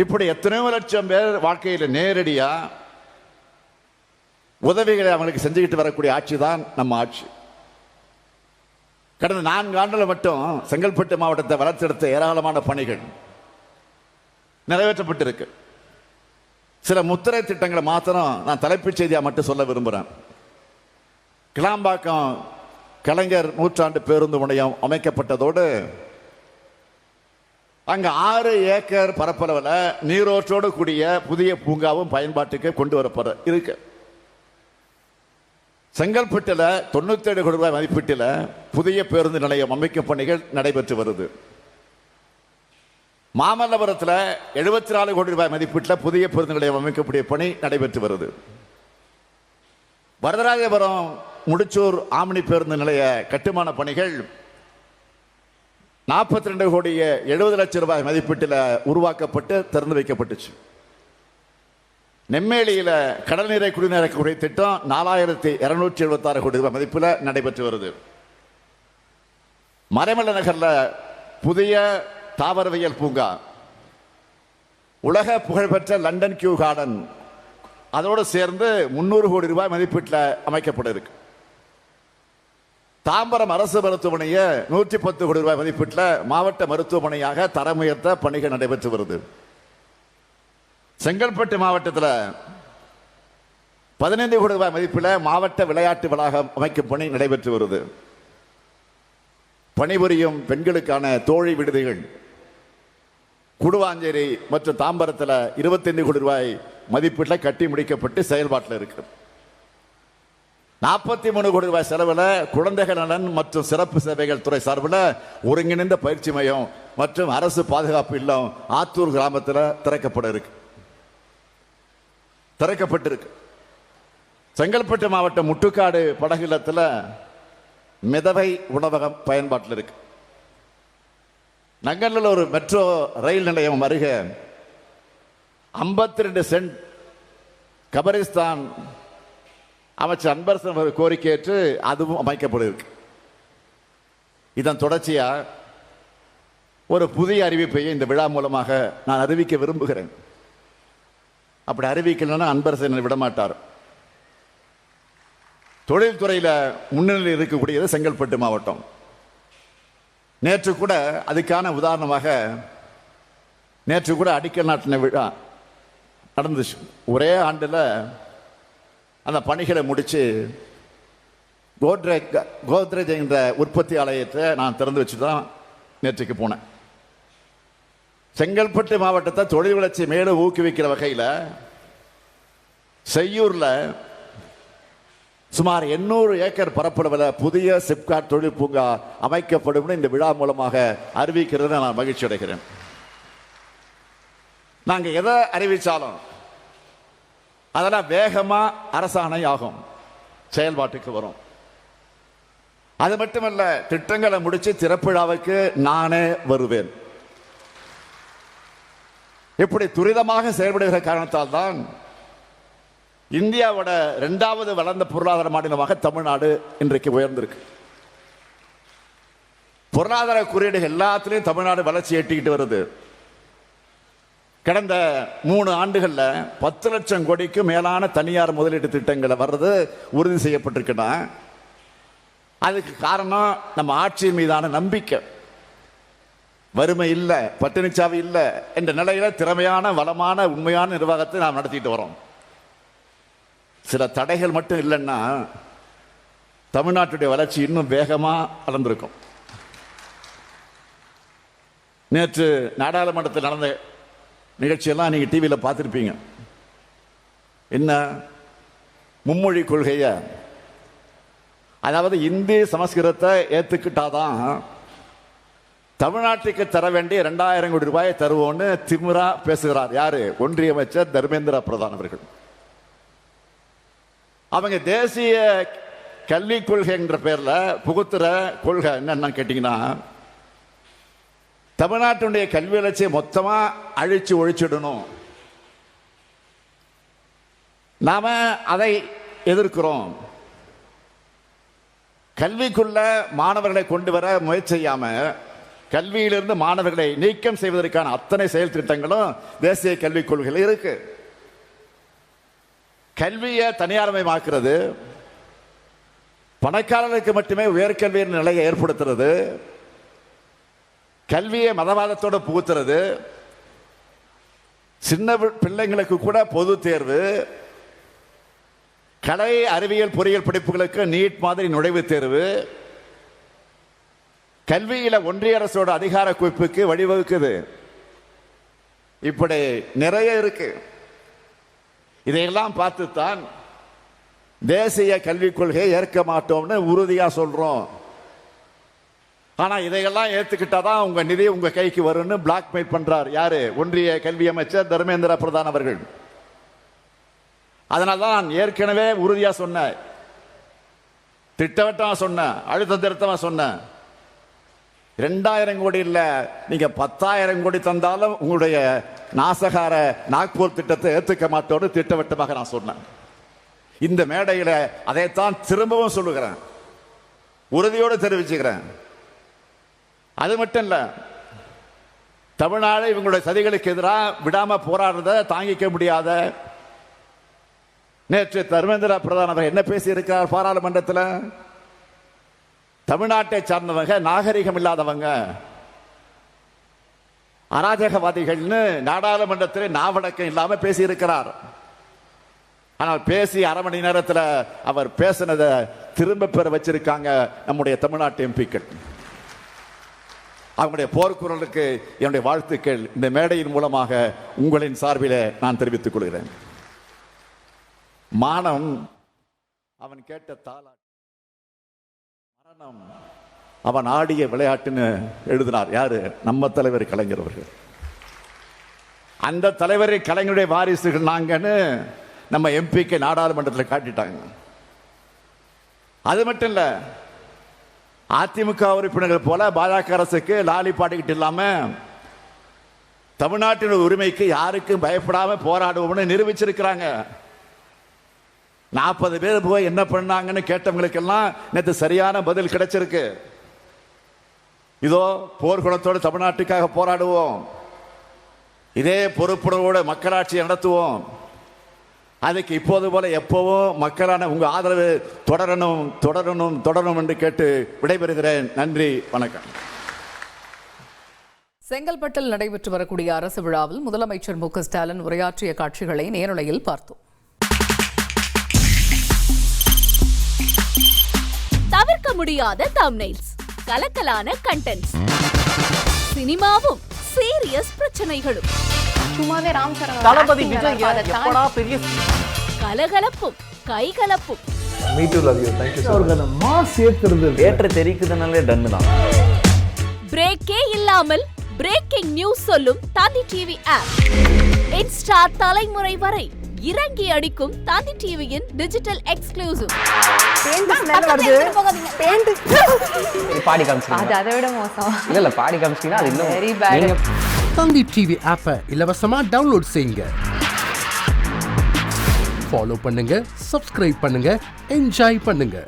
இப்படி எத்தனையோ லட்சம் பேர் வாழ்க்கையில் நேரடியா உதவிகளை அவங்களுக்கு செஞ்சுக்கிட்டு வரக்கூடிய ஆட்சி தான் நம்ம ஆட்சி. கடந்த 4 ஆண்டுகள் மட்டும் செங்கல்பட்டு மாவட்டத்தை வளர்த்தெடுத்த ஏராளமான பணிகள் நிறைவேற்றப்பட்டிருக்கு. சில முத்திரை திட்டங்களை மாத்திரம் நான் தலைப்புச் செய்தியா மட்டும் சொல்ல விரும்புகிறேன். கிளாம்பாக்கம் கலைஞர் நூற்றாண்டு பேருந்து முனையம் அமைக்கப்பட்டதோடு அங்க 6 ஏக்கர் பரப்பளவில் நீரோற்றோடு கூடிய புதிய பூங்காவும் பயன்பாட்டுக்கு கொண்டு வரப்பட இருக்கு. செங்கல்பட்டில் 97 கோடி ரூபாய் மதிப்பீட்டில் புதிய பேருந்து நிலையம் அமைக்கும் பணிகள் நடைபெற்று வருது. மாமல்லபுரத்தில் 74 கோடி ரூபாய் மதிப்பீட்டில் புதிய பேருந்து நிலையம் அமைக்கக்கூடிய பணி நடைபெற்று வருது. வரதராஜபுரம் முடிச்சூர் ஆம்னி பேருந்து நிலைய கட்டுமான பணிகள் 42 கோடி 70 லட்சம் ரூபாய் மதிப்பீட்டில் உருவாக்கப்பட்டு திறந்து வைக்கப்பட்டுச்சு. நெம்மேலியில் கடல் நீரை குடிநீரக்கூடிய திட்டம் 4276 கோடி ரூபாய் மதிப்பில் நடைபெற்று வருது. மறைமலை நகரில் புதிய தாவரவியல் பூங்கா, உலக புகழ்பெற்ற லண்டன் கியூ கார்டன் அதோடு சேர்ந்து 300 கோடி ரூபாய் மதிப்பீட்டில் அமைக்கப்பட இருக்கு. தாம்பரம் அரசு மருத்துவமனையை 110 கோடி ரூபாய் மதிப்பீட்டில் மாவட்ட மருத்துவமனையாக தரம் உயர்த்த பணிகள் நடைபெற்று வருது. செங்கல்பட்டு மாவட்டத்தில் 15 கோடி ரூபாய் மதிப்பில் மாவட்ட விளையாட்டு வளாகம் அமைக்கும் பணி நடைபெற்று வருது. பணிபுரியும் பெண்களுக்கான தோழி விடுதிகள் குடுவாஞ்சேரி மற்றும் தாம்பரத்தில் 25 கோடி ரூபாய் மதிப்பீட்டில் கட்டி முடிக்கப்பட்டு செயல்பாட்டில் இருக்கு. 43 கோடி ரூபாய் செலவில் குழந்தைகள் நலன் மற்றும் சிறப்பு சேவைகள் துறை சார்பில் ஒருங்கிணைந்த பயிற்சி மையம் மற்றும் அரசு பாதுகாப்பு இல்லம் ஆத்தூர் கிராமத்தில் திறக்கப்பட்டிருக்கு. செங்கல்பட்டு மாவட்டம் முட்டுக்காடு படகு இல்லத்தில் மிதவை உணவகம் பயன்பாட்டில் இருக்கு. நங்கல்ல ஒரு மெட்ரோ ரயில் நிலையம் அருகே 52 சென்ட் கபரிஸ்தான் அமைச்சர் அன்பரசன் ஒரு கோரிக்கை ஏற்று அதுவும் அமைக்கப்பட்டிருக்கு. இதன் தொடர்ச்சியா ஒரு புதிய அறிவிப்பையை இந்த விழா மூலமாக நான் அறிவிக்க விரும்புகிறேன். அப்படி அறிவிக்கலன்னா அன்பரசன் விடமாட்டார். தொழில்துறையில் முன்னிலையில் இருக்கக்கூடியது செங்கல்பட்டு மாவட்டம். நேற்று கூட அதுக்கான உதாரணமாக நேற்று கூட அடிக்கல் நாட்டின விழா நடந்துச்சு. ஒரே ஆண்டில் அந்த பணிகளை முடித்து கோத்ரேஜ் என்ற உற்பத்தி ஆலயத்தை நான் திறந்து வச்சு தான் நேற்றுக்கு போனேன். செங்கல்பட்டு மாவட்டத்தை தொழில் வளர்ச்சி மேலும் ஊக்குவிக்கிற வகையில் செய்யூரில் சுமார் 800 ஏக்கர் பரப்பளவில் புதிய சிப்காட் தொழில் பூங்கா அமைக்கப்படும் இந்த விழா மூலமாக அறிவிக்கிறது நான் மகிழ்ச்சி அடைகிறேன். நாங்கள் எதை அறிவிச்சாலும் அதெல்லாம் வேகமா அரசாணை ஆகும், செயல்பாட்டுக்கு வரும். அது மட்டுமல்ல, திட்டங்களை முடிச்சு திறப்பு விழாவுக்கு நானே வருவேன். இப்படி துரிதமாக செயல்படுகிற காரணத்தால் தான் இந்தியாவோட 2வது வளர்ந்த பொருளாதார மாநிலமாக தமிழ்நாடு இன்றைக்கு உயர்ந்திருக்கு. பொருளாதார குறியீடுகள் எல்லாத்திலையும் தமிழ்நாடு வளர்ச்சி எட்டிக்கிட்டு வருது. கடந்த 3 ஆண்டுகள்ல 10 லட்சம் கோடிக்கு மேலான தனியார் முதலீட்டு திட்டங்களை வர்றது உறுதி செய்யப்பட்டிருக்குன்னா அதுக்கு காரணம் நம்ம ஆட்சியின் மீதான நம்பிக்கை. வறுமை இல்லை, பட்டினிச்சாவி இல்லை என்ற நிலையில திறமையான வளமான உண்மையான நிர்வாகத்தை நாம் நடத்திட்டு வரோம். சில தடைகள் மட்டும் இல்லைன்னா தமிழ்நாட்டுடைய வளர்ச்சி இன்னும் வேகமா வளர்ந்திருக்கும். நேற்று நாடாளுமன்றத்தில் நடந்த நிகழ்ச்சியெல்லாம் நீங்க டிவியில் பார்த்துருப்பீங்க. என்ன மும்மொழி கொள்கைய, அதாவது இந்தி சமஸ்கிருதத்தை ஏத்துக்கிட்டாதான் தமிழ்நாட்டுக்கு தர வேண்டிய 2000 கோடி ரூபாயை தருவோம்னு திமிரா பேசுகிறார். யாரு? ஒன்றிய அமைச்சர் தர்மேந்திர பிரதான் அவர்கள். அவங்க தேசிய கல்விக் கொள்கை என்ற பேர்ல புகுத்துற கொள்கை என்னன்னு கேட்டீங்கன்னா, தமிழ்நாட்டுடைய கல்வி வளர்ச்சியை மொத்தமா அழிச்சு ஒழிச்சிடணும். நாம அதை எதிர்க்கிறோம். கல்விக்குள்ள மாணவர்களை கொண்டு வர முயற்சி செய்யாம கல்வியிலிருந்து மாணவர்களை நீக்கம் செய்வதற்கான அத்தனை செயல் திட்டங்களும் தேசிய கல்விக் கொள்கையில் இருக்கு. கல்வியை தனியார்மயமாக்குறது, பணக்காரர்களுக்கு மட்டுமே உயர்கல்வியின் நிலையை ஏற்படுத்துறது, கல்வியை மதவாதத்தோடு புகுத்துறது, சின்ன பிள்ளைங்களுக்கு கூட பொது தேர்வு, கலை அறிவியல் பொறியியல் படிப்புகளுக்கு நீட் மாதிரி நுழைவுத் தேர்வு, கல்வியில ஒன்றிய அரசோட அதிகார குவிப்புக்கு வழிவகுக்குது. இப்படி நிறைய இருக்கு. இதையெல்லாம் பார்த்துத்தான் தேசிய கல்விக் கொள்கையை ஏற்க மாட்டோம்னு உறுதியா சொல்றோம். ஆனா இதையெல்லாம் ஏத்துக்கிட்டாதான் உங்க நிதி உங்க கைக்கு வரும்னு பிளாக்மெயில் பண்றார் யாரு? ஒன்றிய கல்வி அமைச்சர் தர்மேந்திர பிரதான் அவர்கள். அதனால்தான் நான் ஏற்கனவே உறுதியா சொன்னேன், திட்டவட்டமா சொன்னேன், அழுத்த திருத்தமா சொன்னேன். 2000 கோடி இல்ல, நீங்க 10,000 கோடி தந்தாலும் உங்களுடைய நாசகார நாக்பூர் திட்டத்தை ஏத்துக்க மாட்டோம்னு திட்டவட்டமாக நான் சொன்னேன். இந்த மேடையில் அதைத்தான் திரும்பவும் சொல்லுகிறேன், உறுதியோடு தெரிவிச்சுக்கிறேன். அது மட்டும் இல்ல, தமிழ்நாடு இவங்களுடைய சதிகளுக்கு எதிராக விடாம போராடுறத தாங்கிக்க முடியாத நேற்று தர்மேந்திர பிரதான் அவர் என்ன பேசி இருக்கிறார் பாராளுமன்றத்தில்? தமிழ்நாட்டை சார்ந்தவங்க நாகரிகம் இல்லாதவங்க, அராஜகவாதிகள்னு நாடாளுமன்றத்தில் நாவடக்கம் இல்லாம பேசி இருக்கிறார். ஆனால் பேசி அரை மணி நேரத்தில் அவர் பேசினதை திரும்ப பெற வச்சிருக்காங்க நம்முடைய தமிழ்நாட்டு எம்பிக்கள். அவங்களுடைய போர்க்குரலுக்கு என்னுடைய வாழ்த்துக்கள் இந்த மேடையின் மூலமாக உங்களின் சார்பில் நான் தெரிவித்துக் கொள்கிறேன். மானம் அவன் கேட்ட தாளா, மரணம் அவன் ஆடிய விளையாட்டுன்னு எழுதினார் யாரு? நம்ம தலைவர் கலைஞர் அவர்கள். அந்த தலைவரை கலைஞருடைய வாரிசுகள் நாங்கன்னு நம்ம எம்பிக்கு நாடாளுமன்றத்தில் காட்டிட்டாங்க. அது மட்டும் இல்ல, அதிமுக உறுப்பினர்கள் போல பாஜக அரசுக்கு லாலி பாடிக்கிட்டு இல்லாம தமிழ்நாட்டின் உரிமைக்கு யாருக்கும் பயப்படாம போராடுவோம்னு நிரூபிச்சிருக்கிறாங்க. 40 பேர் போய் என்ன பண்ணாங்கன்னு கேட்டவங்களுக்கு எல்லாம் நேற்று சரியான பதில் கிடைச்சிருக்கு. இதோ போர்க்குணத்தோடு தமிழ்நாட்டுக்காக போராடுவோம், இதே பொறுப்புணர்வோடு மக்களாட்சி நடத்துவோம். அதுக்கு இப்போது போல எப்பவும் மக்களான உங்க ஆதரவு தொடரணும் தொடரணும் தொடரணும் என்று கேட்டு விடைபெறுகிறேன். நன்றி, வணக்கம். செங்கல்பட்டில் நடைபெற்று வரக்கூடிய அரசு விழாவில் முதலமைச்சர் மு க ஸ்டாலின் உரையாற்றிய காட்சிகளை நேரலையில் பார்த்தோம். தவிர்க்க முடியாத தம்ப்நெயில்ஸ், கலக்கலான கண்டென்ட்ஸ், சினிமாவும் சீரியஸ் பிரச்சனைகளும், சும்மாவே ராம்சரண் தளபதி விஜய் எப்படா பெரிய கலகலப்பும் கைகலப்பும். Me too love you. Thank you அவர்களை மாஸ் ஏத்துறது தியேட்டர் தெரிக்குதுனாலே டன் தான். பிரேக்கே இல்லாமல் பிரேக்கிங் நியூஸ் சொல்லும் தந்தி டிவி ஆப். இன்ஸ்டா தலைமுறை வரை இறங்கி அடிக்கும் தந்தி டிவியின் டிஜிட்டல் எக்ஸ்க்ளூசிவ். பாடி காமிச்சிங்க. அது அதை விட மோசம். இல்ல பாடி காமிச்சிங்கன்னா அது இன்னும் வெரி பேட். தந்தி டிவி ஆப்பை இலவசமா டவுன்லோட் செய்யுங்க, ஃபாலோ பண்ணுங்க, சப்ஸ்கிரைப் பண்ணுங்க, என்ஜாய் பண்ணுங்க.